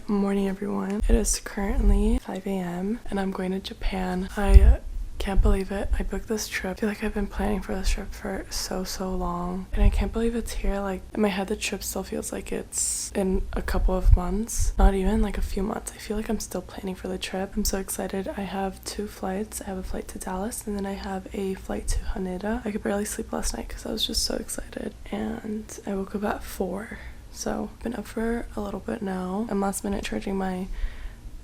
Good morning, everyone. It is currently 5 a.m. and I'm going to Japan. I can't believe it. I booked this trip. I feel like I've been planning for this trip for so long, and I can't believe it's here. Like, in my head, the trip still feels like it's in a couple of months, not even like a few months. I feel like I'm still planning for the trip. I'm so excited. I have 2 flights. I have a flight to Dallas and then I have a flight to Haneda. I could barely sleep last night because I was just so excited, and I woke up at 4. So I've been up for a little bit now. I'm last minute charging my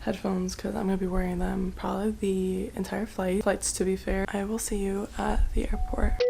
headphones because I'm gonna be wearing them probably the entire flights, to be fair. I will see you at the airport.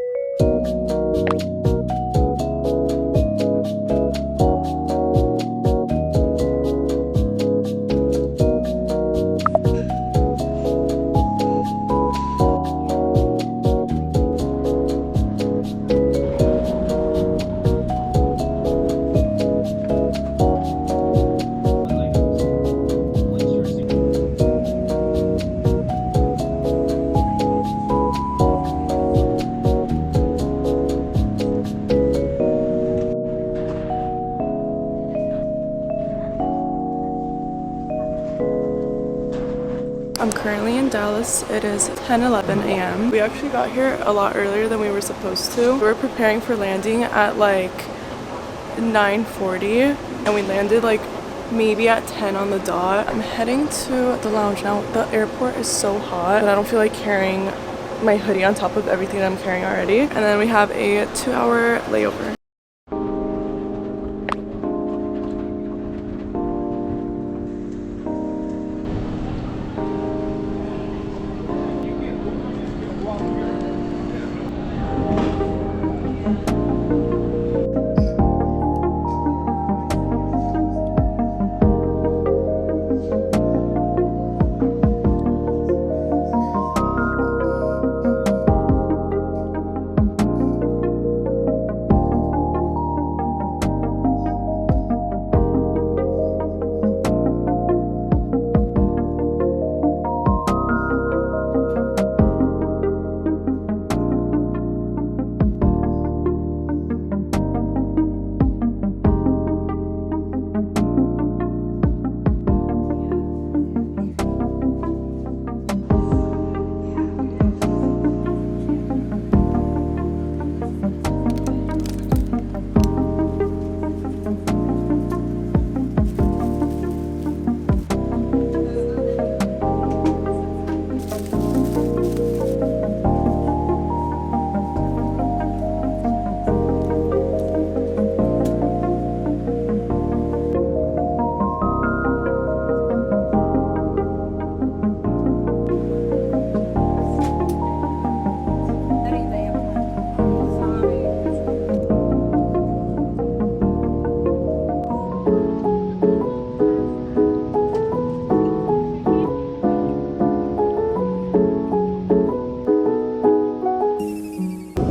I'm currently in Dallas. It is 10:11 a.m. We actually got here a lot earlier than we were supposed to. We were preparing for landing at like 9:40 and we landed like maybe at 10 on the dot. I'm heading to the lounge now. The airport is so hot, but I don't feel like carrying my hoodie on top of everything that I'm carrying already. And then we have a 2-hour layover.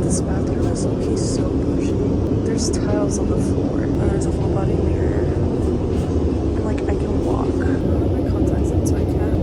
This bathroom is looking so bougie. There's tiles on the floor, and there's a full body mirror. And like I can walk. I don't have my contacts in, so I can't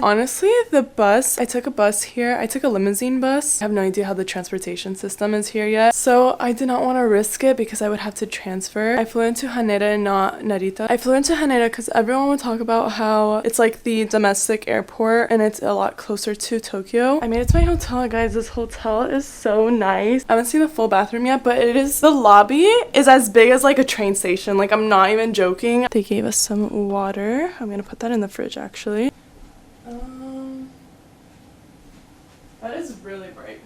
Honestly, the bus, I took a bus here. I took a limousine bus. I have no idea how the transportation system is here yet. So I did not want to risk it because I would have to transfer. I flew into Haneda and not Narita. I flew into Haneda because everyone would talk about how it's like the domestic airport and it's a lot closer to Tokyo. I made it to my hotel, guys. This hotel is so nice. I haven't seen the full bathroom yet, but the lobby is as big as like a train station. Like, I'm not even joking. They gave us some water. I'm gonna put that in the fridge actually. That is really bright.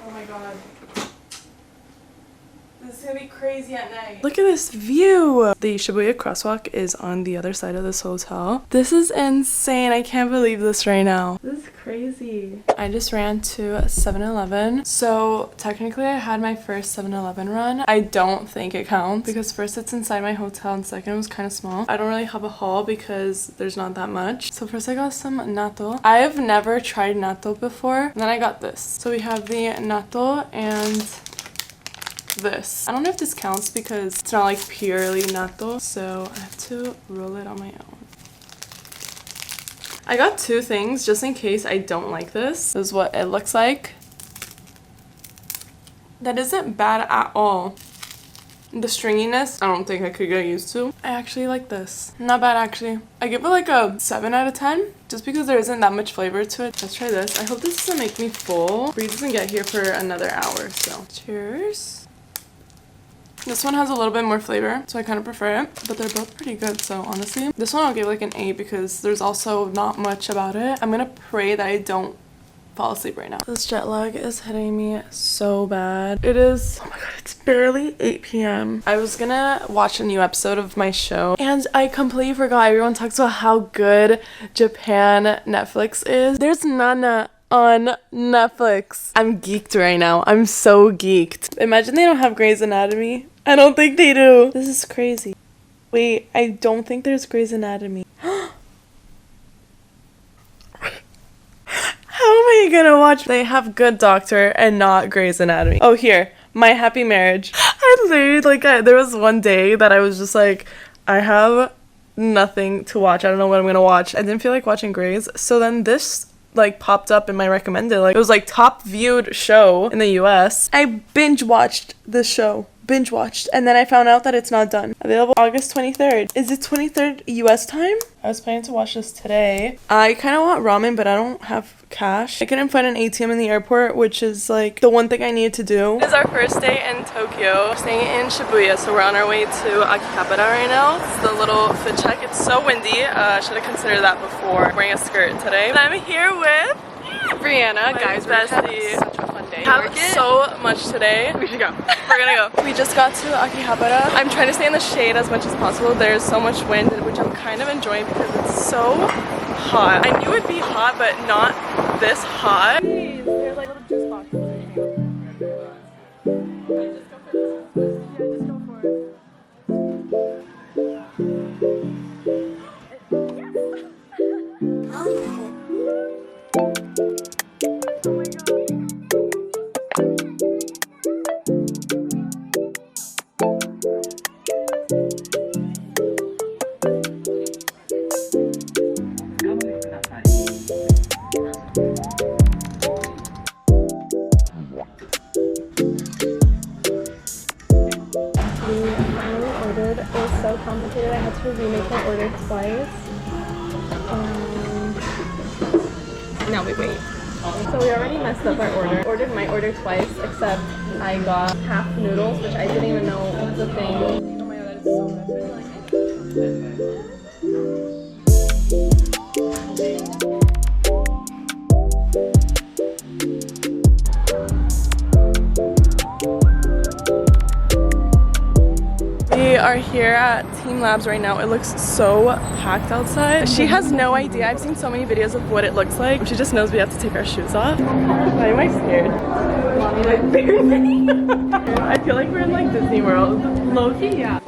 Oh my god. This is gonna be crazy at night. Look at this view. The Shibuya crosswalk is on the other side of this hotel. This is insane. I can't believe this right now. This is crazy. crazy. I just ran to 7-Eleven. So technically I had my first 7-Eleven run. I don't think it counts because first it's inside my hotel and second it was kind of small. I don't really have a haul because there's not that much. So first I got some natto. I've never tried natto before. And then I got this. So we have the natto and this. I don't know if this counts because it's not like purely natto. So I have to roll it on my own. I got two things just in case I don't like this. This is what it looks like. That isn't bad at all. The stringiness, I don't think I could get used to. I actually like this. Not bad actually. I give it like a 7 out of 10 just because there isn't that much flavor to it. Let's try this. I hope this doesn't make me full. Bree doesn't get here for another hour, so cheers. This one has a little bit more flavor, so I kind of prefer it, but they're both pretty good, so honestly. This one I'll give like an 8 because there's also not much about it. I'm gonna pray that I don't fall asleep right now. This jet lag is hitting me so bad. It is, oh my god, it's barely 8 p.m. I was gonna watch a new episode of my show, and I completely forgot. Everyone talks about how good Japan Netflix is. There's Nana on Netflix. I'm geeked right now. I'm so geeked. Imagine they don't have Grey's Anatomy. I don't think they do. This is crazy. Wait, I don't think there's Grey's Anatomy. How am I gonna watch? They have Good Doctor and not Grey's Anatomy. Oh, here. My Happy Marriage. I literally, there was one day that I was just like, I have nothing to watch. I don't know what I'm gonna watch. I didn't feel like watching Grey's. So then this popped up in my recommended, it was top viewed show in the US. I binge watched this show. And then I found out that it's not done. Available August 23rd. Is it 23rd US time? I was planning to watch this today. I kind of want ramen, but I don't have cash. I couldn't find an ATM in the airport, which is the one thing I needed to do. This is our first day in Tokyo. We're staying in Shibuya, so we're on our way to Akihabara right now. This is the little fit check. It's so windy. Should have considered that before wearing a skirt today. And I'm here with Brianna, guys, bestie. Such a fun day. We have so much today. We should go. We're gonna go. We just got to Akihabara. I'm trying to stay in the shade as much as possible. There's so much wind, which I'm kind of enjoying because it's so hot. I knew it'd be hot, but not this hot. Please, there's little juice boxes. So complicated. I had to remake my order twice. Now we wait. So we already messed up our order. Ordered my order twice, except I got half noodles, which I didn't even know was a thing. Oh my god, that is so good. We are here at TeamLabs right now. It looks so packed outside. She has no idea. I've seen so many videos of what it looks like. She just knows we have to take our shoes off. Why am I scared? Mommy, I feel like we're in Disney World. Low-key, yeah.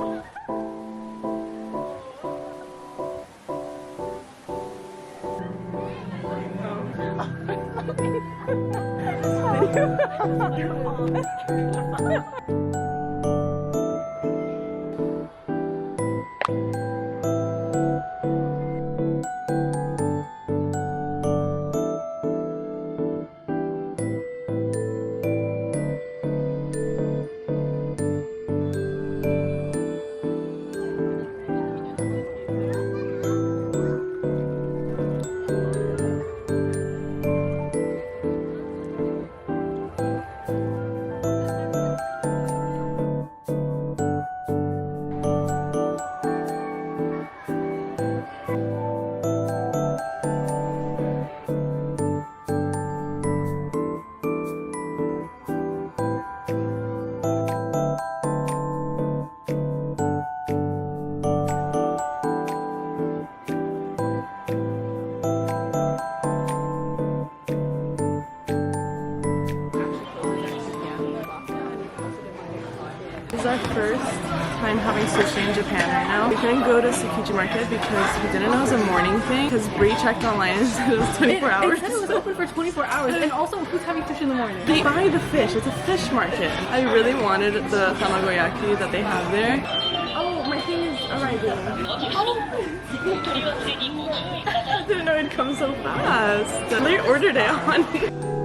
our first time having sushi in Japan right now. We couldn't go to Tsukiji Market because we didn't know it was a morning thing because Bree checked online and said it was 24 hours. It said it was open for 24 hours. And also, who's having fish in the morning? They buy the fish. It's a fish market. I really wanted the tamagoyaki that they have there. Oh, my thing is arriving. I didn't know it'd come so fast. They ordered it on me.